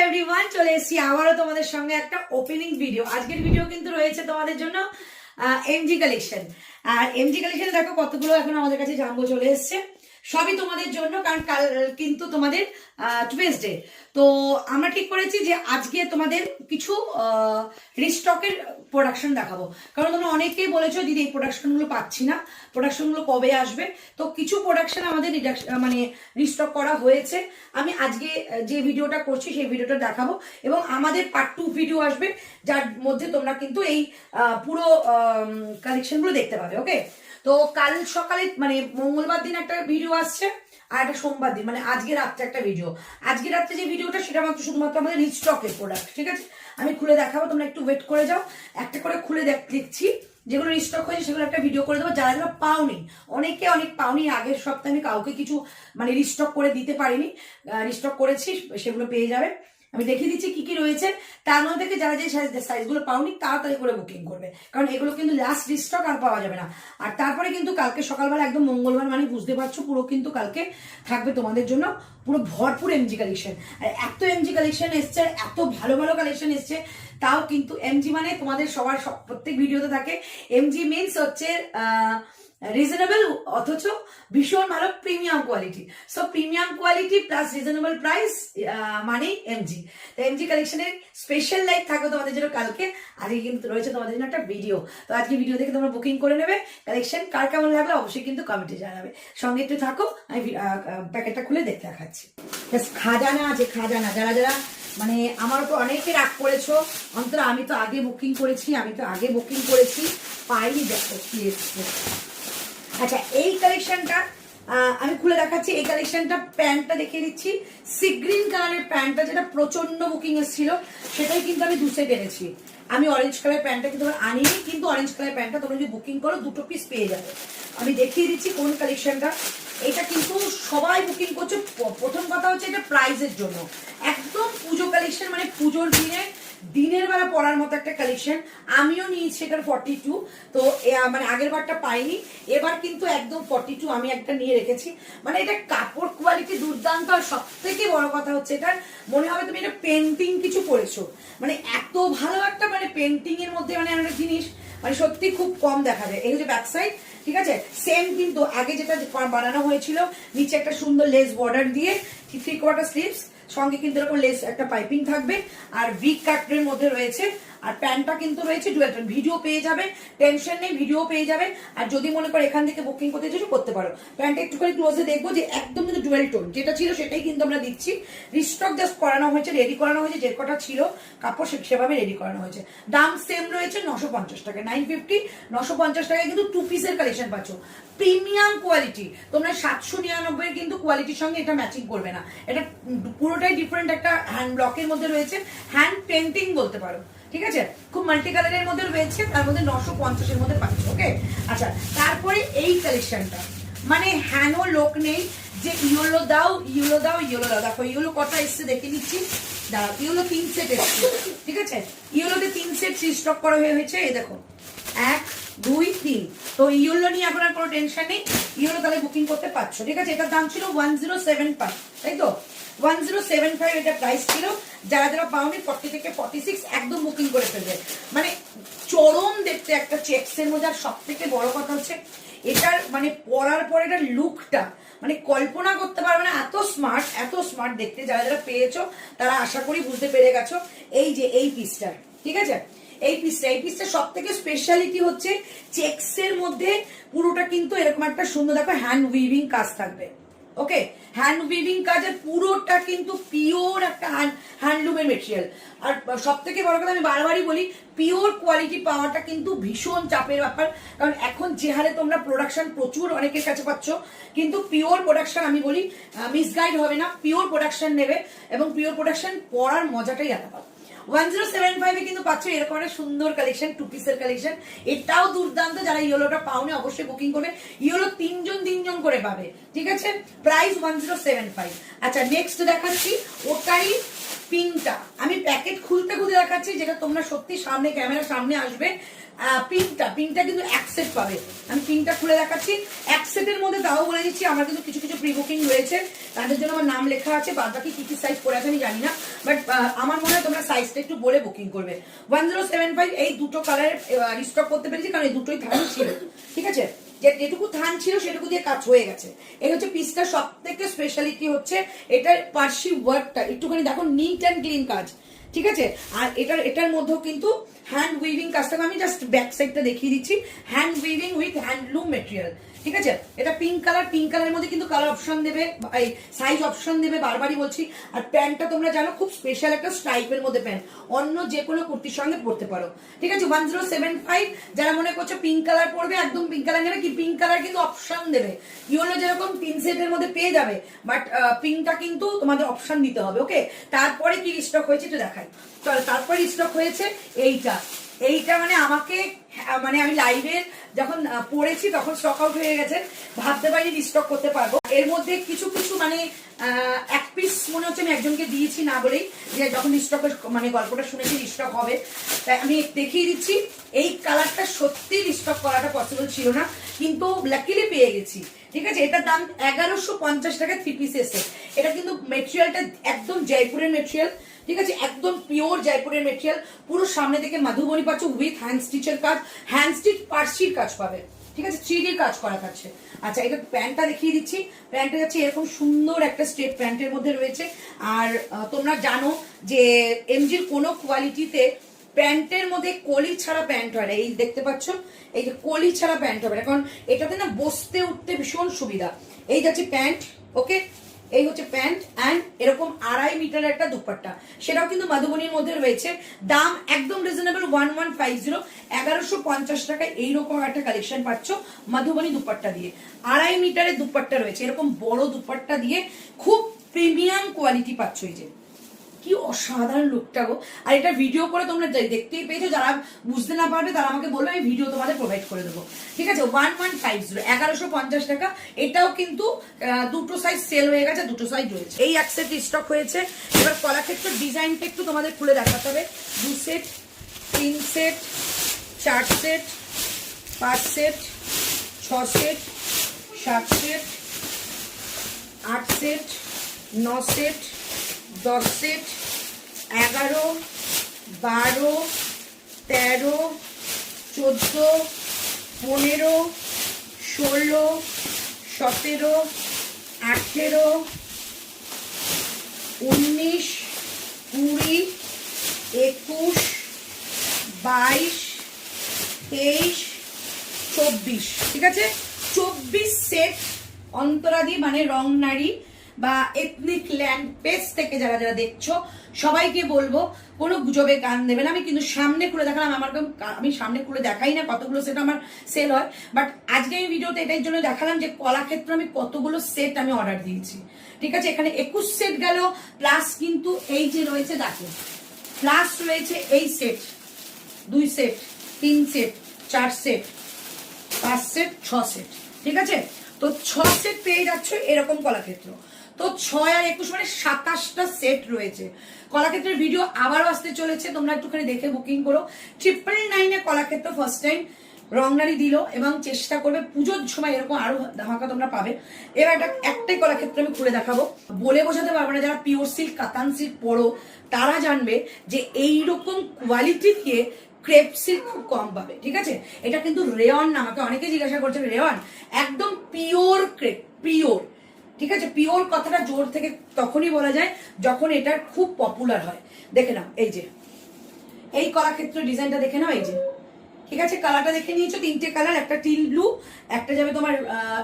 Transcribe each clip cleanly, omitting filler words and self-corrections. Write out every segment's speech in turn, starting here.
Everyone, চলে এসেছি আবারও তোমাদের সঙ্গে একটা ওপেনিং ভিডিও। আজকের ভিডিও কিন্তু রয়েছে তোমাদের জন্য এমজি কালেকশন। আর এমজি কালেকশন দেখো কতগুলো এখন আমাদের কাছে জাম্বো চলে এসছে, সবই তোমাদের জন্য, কারণ কাল কিন্তু তোমাদের টুয়েসডে। তো আমরা ঠিক করেছি যে আজকে তোমাদের কিছু রিস্টকের প্রোডাকশন দেখাবো, কারণ তোমরা অনেকেই বলেছো দিদি এই প্রোডাকশনগুলো পাচ্ছি না, প্রোডাকশনগুলো কবে আসবে। তো কিছু প্রোডাকশন আমাদের মানে রিস্টক করা হয়েছে। আমি আজকে যে ভিডিওটা করছি সেই ভিডিওটা দেখাবো, এবং আমাদের পার্ট 2 ভিডিও আসবে, যার মধ্যে তোমরা কিন্তু এই পুরো কালেকশনগুলো দেখতে পাবে। ওকে, তো কাল সকালে মানে মঙ্গলবার দিন একটা ভিডিও আসছে, আর একটা সোমবার দিন মানে আজকে রাত্রে একটা ভিডিও। আজকে রাত্রে যে ভিডিওটা সেটা মাত্র শুধুমাত্র আমাদের রিস্টকের প্রোডাক্ট, ঠিক আছে? আমি খুলে দেখাবো, তোমরা একটু ওয়েট করে যাও। একটা করে খুলে দেখছি, যেগুলো রিস্টক হয়েছে সেগুলো একটা ভিডিও করে দেবো। যারা যারা পাওনি, অনেকে অনেক পাওনি, আগের সপ্তাহে আমি কাউকে কিছু মানে রিস্টক করে দিতে পারিনি, রিস্টক করেছি, সেগুলো পেয়ে যাবে। আমি দেখিয়ে দিচ্ছি কি কি রয়েছে। তার মধ্যে থেকে যারা যে সাইজগুলো পাওনি তাড়াতাড়ি করে বুকিং করবে, কারণ এগুলো কিন্তু লাস্ট রিস্টক, আর পাওয়া যাবে না। আর তারপরে কিন্তু কালকে সকালবেলা একদম মঙ্গলবার মানে বুঝতে পারছো, পুরো কিন্তু কালকে থাকবে তোমাদের জন্য পুরো ভরপুর এমজি কালেকশন। আর এত এমজি কালেকশন এসছে, এত ভালো ভালো কালেকশন এসছে। তাও কিন্তু এমজি মানে তোমাদের সবার প্রত্যেক ভিডিওতে থাকে, এমজি মিনস হচ্ছে রিজনেবল অথচ ভীষণ ভালো premium quality. So premium quality plus reasonable price মানে এমজি। তো এমজি কালেকশনের স্পেশাল লাইভ থাকবে তোমাদের জন্য কালকে। আজকে কিন্তু রয়েছে তোমাদের জন্য একটা ভিডিও, তো আজকে ভিডিও দেখে তোমরা বুকিং করে নেবে। কালেকশন কার কেমন লাগলো অবশ্যই কিন্তু কমেন্টে জানাবে। সঙ্গে একটু থাকো, আমি প্যাকেটটা খুলে দেখতে দেখাচ্ছি। খাজানা আছে, খাজানা। যারা যারা মানে আমার তো অনেকে রাগ করেছো, অন্তত আমি তো আগে বুকিং করেছি, পাইনি। দেখো কি এসছে। আচ্ছা, এই কালেকশনটা আমি খুলে দেখাচ্ছি। এই কালেকশনটা প্যান্টটা দেখিয়ে দিচ্ছি, সি গ্রিন কালারের প্যান্টটা, যেটা প্রচন্ড বুকিং এসেছিল, সেটাই কিন্তু আমি 2 সেট এনেছি। আমি অরেঞ্জ কালার প্যান্টটা কিন্তু আনিনি, কিন্তু অরেঞ্জ কালার প্যান্টটা তোমরা যদি বুকিং করো 2 পিস পেয়ে যাবে। আমি দেখিয়ে দিচ্ছি কোন কালেকশনটা। এটা কিন্তু সবাই বুকিং করছে। প্রথম কথা হচ্ছে এটা প্রাইজের জন্য, একদম পুজো কালেকশন, মানে পুজোর দিনের বেলা পরার মতো একটা কালেকশন। আমিও নিয়েছি এটার 42, তো মানে আগের বারটা পাইনি, এবার কিন্তু একদম 42 আমি একটা নিয়ে রেখেছি। মানে এটা কাপড় কোয়ালিটি দুর্দান্ত, আর সব থেকে বড় কথা হচ্ছে এটার মনে হবে তুমি এটা পেন্টিং কিছু করেছো, মানে এত ভালো একটা মানে পেন্টিং এর মধ্যে মানে একটা জিনিস, মানে সত্যি খুব কম দেখা যায়। এই যে ব্যাক সাইড, ঠিক আছে, সেম কিন্তু আগে যেটা বানানো হয়েছিল, নিচে একটা সুন্দর লেস বর্ডার দিয়ে 3/4 স্লিভস, সঙ্গে কিন্তু এরকম লেস একটা পাইপিং থাকবে, আর উইক কাটের মধ্যে রয়েছে। আর প্যান্টটা কিন্তু রয়েছে ডুয়েল টোন। ভিডিও পেয়ে যাবে, টেনশন নেই, ভিডিও পেয়ে যাবে। আর যদি মনে করো এখান থেকে বুকিং করতে চাইছো করতে পারো। প্যান্টটা একটুখানি ক্লোজে দেখবো যে একদম কিন্তু ডুয়েল টোন, যেটা ছিল সেটাই কিন্তু আমরা দিচ্ছি। রিস্টক জাস্ট করানো হয়েছে, রেডি করানো হয়েছে, যে কটা ছিল কাপড় সেভাবে রেডি করানো হয়েছে। দাম সেম রয়েছে 950 টাকা, 950, 950 টাকায় কিন্তু 2 পিসের কালেকশন পাচ্ছ। প্রিমিয়াম কোয়ালিটি, তোমরা 799 কিন্তু কোয়ালিটির সঙ্গে এটা ম্যাচিং করবে না। এটা পুরোটাই ডিফারেন্ট একটা হ্যান্ড ব্লকের মধ্যে রয়েছে, হ্যান্ড পেন্টিং বলতে পারো, ঠিক আছে? খুব মাল্টি কালারের মধ্যে রয়েছে, তার মধ্যে 950 এর মধ্যে পাচ্ছ। ওকে, আচ্ছা, তারপরে এই কালেকশনটা মানে হ্যানো লোক নেই যে ইয়েলো দাও ইয়েলো দাও ইয়েলো দাও। দেখো ইয়েলো কটা এসছে দেখে নিচ্ছি, দাঁড়াও। ইয়েলো 3 সেট এসছে, ঠিক আছে? ইয়েলোতে 3 সেট স্টক করা হয়েছে। এই দেখো 1 2 3। তো ইয়েলো নিয়ে এখন আর কোনো টেনশন নেই, ইয়েলো তাহলে বুকিং করতে পারছো, ঠিক আছে? এটার দাম ছিল 1075, তাই তো? 1075 এটা প্রাইস ছিল। যারা যারা পাওনি 40 থেকে 46 একদম বুকিং করে ফেলবে। মানে চরম দেখতে একটা চেক্সের মধ্যে। আর সব থেকে বড় কথা হচ্ছে এটার মানে পরার পর এটার লুকটা মানে কল্পনা করতে পারবে না, এত স্মার্ট দেখতে। যারা যারা পেয়েছো তারা আশা করি বুঝতে পেরে গেছো। এই যে এই পিসটা, ঠিক আছে, এই পিসটা সব থেকে স্পেশালিটি হচ্ছে চেক্সের মধ্যে পুরোটা কিন্তু এরকম একটা সুন্দর দেখো হ্যান্ড উইভিং কাজ থাকবে। ওকে, হ্যান্ড উইভিং কাজের পুরোটা কিন্তু পিওর একটা হ্যান্ডলুমের মেটেরিয়াল। আর সব থেকে বড় কথা আমি বারবারই বলি, পিওর কোয়ালিটি পাওয়াটা কিন্তু ভীষণ চাপের ব্যাপার, কারণ এখন যে হারে তোমরা প্রোডাকশন প্রচুর অনেকের কাছে পাচ্ছ, কিন্তু পিওর প্রোডাকশন আমি বলি মিসগাইড হবে না, পিওর প্রোডাকশন নেবে, এবং পিওর প্রোডাকশন পড়ার মজাটাই আলাদা। 1075 কিন্তু পাচ্ছ এরকম একটা সুন্দর কালেকশন, 2 পিসের কালেকশন। এটাও দুর্দান্ত। যারা ইয়েলোটা পাওনি অবশ্যই বুকিং করবে। ইয়েলো 3 জন করে পাবে, ঠিক আছে? প্রাইস 1075। আচ্ছা, নেক্সট দেখাচ্ছি ওটাই পিঙ্কটা। আমি প্যাকেট খুলতে দেখাচ্ছি, যেটা তোমরা সত্যি সামনে ক্যামেরার সামনে আসবে। পিঙ্কটা কিন্তু 1 সেট পাবে। আমি পিঙ্কটা খুলে দেখাচ্ছি। 1 সেটের মধ্যে তাও বলে দিচ্ছি আমার কিন্তু কিছু প্রি বুকিং রয়েছে, তাদের জন্য আমার নাম লেখা আছে। বাদ বাকি কি সাইজ পরে আছে আমি জানি না। বাট আমার মনে হয় তোমরা সাইজটা একটু বলে বুকিং করবে। 1075 এই দুটো কালার রিস্টক করতে পেরেছি, কারণ এই দুটোই থান ছিল, ঠিক আছে? যেটুকু থান ছিল সেটুকু দিয়ে কাজ হয়ে গেছে। এই হচ্ছে পিসটা, সব থেকে স্পেশালিটি হচ্ছে এটার পার্সি ওয়ার্কটা একটুখানি দেখো, নিট অ্যান্ড ক্লিন কাজ, ঠিক আছে? আর এটার মধ্যেও কিন্তু হ্যান্ড উইভিং কাজটাকে আমি জাস্ট ব্যাক সাইডটা দেখিয়ে দিচ্ছি, hand weaving with handloom material, ঠিক আছে? এটা পিঙ্ক কালারের মধ্যে কিন্তু কালার অপশন দেবে, সাইজ অপশন দেবে, বারবারই বলছি। আর প্যান্টটা তোমরা জানো খুব স্পেশাল একটা স্ট্রাইপের মধ্যে প্যান্ট, অন্য যে কোনো কুর্তির সঙ্গে পরতে পারো, ঠিক আছে? 1075 যারা মনে করছো পিঙ্ক কালার পরবে, একদম পিঙ্ক কালার নেবে কি, পিঙ্ক কালার কিন্তু অপশন দেবে, ইয়েলো যেরকম 3 সেটের মধ্যে পেয়ে যাবে, বাট পিঙ্কটা কিন্তু তোমাদের অপশন দিতে হবে, ওকে? তারপরে কি স্টক হয়েছে একটু দেখাই, চলো। তারপরে স্টক হয়েছে এইটা মানে আমাকে, মানে আমি লাইভে যখন পড়েছি তখন স্টক আউট হয়ে গেছে, ভাবতে পারিনি রিস্টক করতে পারবো। এর মধ্যে কিছু মানে এক পিস মনে হচ্ছে আমি একজনকে দিয়েছি না বলেই, যে যখন রিস্টকের মানে গল্পটা শুনেছি রিস্টক হবে, তাই আমি দেখিয়ে দিচ্ছি। এই কালারটা সত্যি রিস্টক করাটা পসিবল ছিল না, কিন্তু লাকিলি পেয়ে গেছি, ঠিক আছে? এটার দাম 1150 টাকা 3 পিস এসে। এটা কিন্তু মেটেরিয়ালটা একদম জয়পুরের মেটেরিয়াল, ঠিক আছে? একদম পিওর জয়পুরের মেটেরিয়াল, পুরো সামনে থেকে মাধুবনী পাচ্ছ উইথ হ্যান্ড স্টিচের কাজ, হ্যান্ড স্টিচ পার্সির কাজ পাবে, ঠিক আছে? 3D কাজ করা থাকছে। আচ্ছা, এটা প্যান্টটা দেখিয়ে দিচ্ছি। প্যান্টটা যাচ্ছে এরকম সুন্দর একটা স্টেপ প্যান্টের মধ্যে রয়েছে। আর তোমরা জানো যে এমজির কোনো কোয়ালিটিতে প্যান্টের মধ্যে কলি ছাড়া প্যান্ট হয় না, এই দেখতে পাচ্ছ, এই যে কলি ছাড়া প্যান্ট হবে না, কারণ এটাতে না বসতে উঠতে ভীষণ সুবিধা। এই যাচ্ছে প্যান্ট, ওকে? এই হচ্ছে প্যান্ট অ্যান্ড এরকম 2.5 মিটারের একটা দুপাট্টা, সেটাও কিন্তু মাধুবনীর মধ্যে রয়েছে। দাম একদম রিজনেবল, 1150, 1150 টাকায় এইরকম একটা কালেকশন পাচ্ছ মাধুবনী দুপাট্টা দিয়ে। 2.5 মিটারের দুপাট্টা রয়েছে, এরকম বড় দুপাট্টা দিয়ে খুব প্রিমিয়াম কোয়ালিটি পাচ্ছ। এই যে কি অসাধারণ লুকটা গো! আর এটা ভিডিও করে তোমরা দেখতেই পেয়েছো, যারা বুঝতে না পারবে তারা আমাকে বলবে, আমি ভিডিও তোমাদের প্রোভাইড করে দেবো, ঠিক আছে? 1150, 1150 টাকা। এটাও কিন্তু দুটো সাইজ সেল হয়ে গেছে, দুটো সাইজ রয়েছে। এই এক সেট স্টক হয়েছে। এবার কলাক্ষেত্রের ডিজাইনটা একটু তোমাদের খুলে দেখাতে হবে। 2 set, 3 set, 4 set, 5 set, 6 set, 7 set, 8 set, 9 set, 10 set, 11, 12, 13, 14, 15, 16, 17, 18, 19, 20, 21, 22, 23, 24, ঠিক আছে? 24 সেট অন্তরাদি মানে রং নারী বা এথনিক ল্যান্ড পেজ থেকে যারা যারা দেখছো সবাইকে বলবো, কোনো গুজবে কান দেবে না। আমি কিন্তু সামনে খুলে দেখালাম, আমি সামনে খুলে দেখাই না কতগুলো সেট আমার সেল হয়, বাট আজকে আমি ভিডিওতে এটার জন্য দেখালাম যে কলাক্ষেত্র আমি কতগুলো সেট আমি অর্ডার দিয়েছি, ঠিক আছে? এখানে 21 সেট গেল, প্লাস কিন্তু এই যে রয়েছে দেখো, প্লাস রয়েছে এই set, 2 set, 3 set, 4 set, 5 set, 6 set, ঠিক আছে? তো 6 সেট পেয়ে যাচ্ছ এরকম কলাক্ষেত্র। তো 6 আর 21 মানে 27টা সেট রয়েছে। কলাক্ষেত্রের ভিডিও আবারও আসতে চলেছে, তোমরা একটুখানি দেখে বুকিং করো। 999 কলাক্ষেত্র ফার্স্ট টাইম রংনারী দিল, এবং চেষ্টা করবে পুজোর সময় এরকম আরো ধামাকা তোমরা পাবে। এবার একটাই কলাক্ষেত্র আমি খুলে দেখাবো, বলে বোঝাতে পারবো না। যারা পিওর সিল্ক, কাতান সিল্ক পড়ো তারা জানবে যে এইরকম কোয়ালিটি দিয়ে ক্রেপ সিল্ক খুব কম পাবে, ঠিক আছে? এটা কিন্তু রেয়ন না, আমাকে অনেকে জিজ্ঞাসা করছে রেয়ন, একদম পিওর ক্রেপ, পিওর, ঠিক আছে? পিওর কথাটা জোর থেকে তখনই বলা যায় যখন এটা খুব পপুলার হয়। দেখে নাও, এই যে এই কলাক্ষেত্র ডিজাইনটা দেখে নাও, এই যে, ঠিক আছে? কালারটা দেখে নিয়েছো, 3টে কালার, একটা টিল ব্লু, একটা যাবে তোমার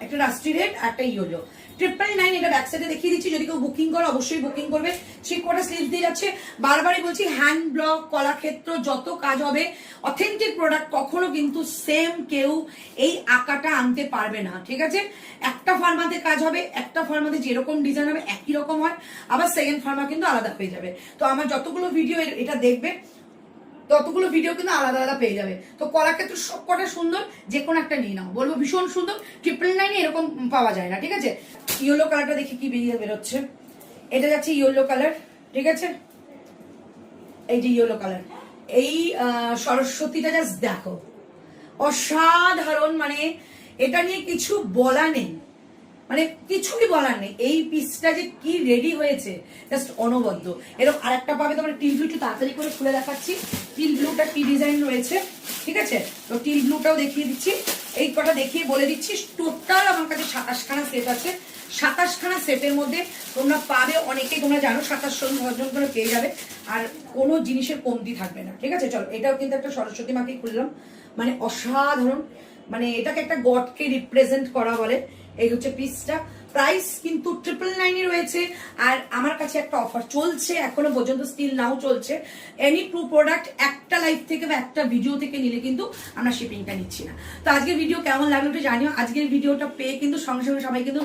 একটা রাস্টি রেড, একটা ইয়েলো। 999 এটা ব্যাক সাইডে দেখিয়ে দিচ্ছি, যদি কেউ বুকিং করো অবশ্যই বুকিং করবে। 3/4 স্লিভস দিয়ে যাচ্ছে। বারবারই বলছি, হ্যান্ড ব্লক কলাক্ষেত্র যত কাজ হবে, অথেন্টিক প্রোডাক্ট কখনো কিন্তু সেম কেউ এই আঁকাটা আনতে পারবে না, ঠিক আছে? একটা ফার্মাতে কাজ হবে, একটা ফার্মাতে যেরকম ডিজাইন হবে একই রকম হয়, আবার সেকেন্ড ফার্মা কিন্তু আলাদা হয়ে যাবে। তো আমার যতগুলো ভিডিও এটা দেখবে ততগুলো ভিডিও কিন্তু আলাদা আলাদা পেয়ে যাবে। তো কলাক্ষেত্র সবকটা সুন্দর, যে কোনো একটা নিয়ে নাও, বলবো ভীষণ সুন্দর। 999 এরকম পাওয়া যায় না, ঠিক আছে? ইয়েলো কালারটা দেখি কি বেরোচ্ছে। এটা যাচ্ছে ইয়েলো কালার, ঠিক আছে? এই যে ইয়েলো কালার, এই সরস্বতীটা জাস্ট দেখো, অসাধারণ, মানে এটা নিয়ে কিছু বলা নেই, মানে কিছুই বলার নেই, এই পিসটা যে কি রেডি হয়েছে জাস্ট অনবদ্য। এরকম আরেকটা পাবে তোমার টিল ব্লু, একটু তাড়াতাড়ি করে খুলে দেখাচ্ছি। টিল ব্লুটা কি ডিজাইন রয়েছে, ঠিক আছে? তো টিল ব্লুটাও দেখিয়ে দিচ্ছি, এই কটা দেখিয়ে বলে দিচ্ছি। টোটাল আমার কাছে 27খানা সেট আছে। 27খানা সেটের মধ্যে তোমরা পাবে, অনেকেই তোমরা জানো 27 করে পেয়ে যাবে, আর কোনো জিনিসের কমতি থাকবে না, ঠিক আছে? চলো, এটাও কিন্তু একটা সরস্বতী মাকে খুললাম, মানে অসাধারণ, মানে এটাকে একটা গডকে রিপ্রেজেন্ট করা বলে। এই হচ্ছে পিসটা। প্রাইস কিন্তু 999 রয়েছে। আর আমার কাছে একটা অফার চলছে এখনো পর্যন্ত, স্টিল নাও চলছে। এনি টু প্রোডাক্ট একটা লাইভ থেকে বা একটা ভিডিও থেকে নিলে কিন্তু আমরা শিপিংটা নিচ্ছি না। তো আজকের ভিডিও কেমন লাগলো একটু জানিও। আজকের ভিডিওটা পেয়ে কিন্তু সঙ্গে সঙ্গে সবাই কিন্তু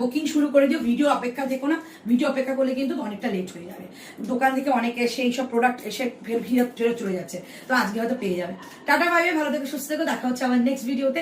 বুকিং শুরু করে দিও, ভিডিও অপেক্ষা দেখো না। ভিডিও অপেক্ষা করলে কিন্তু অনেকটা লেট হয়ে যাবে, দোকান থেকে অনেকে এসে এইসব প্রোডাক্ট এসে ফেরত চলে যাচ্ছে। তো আজকে হয়তো পেয়ে যাবে। টাটা, বাই বাই, ভালো থেকো, সুস্থ থেকো, দেখা হচ্ছে আমার নেক্সট ভিডিওতে।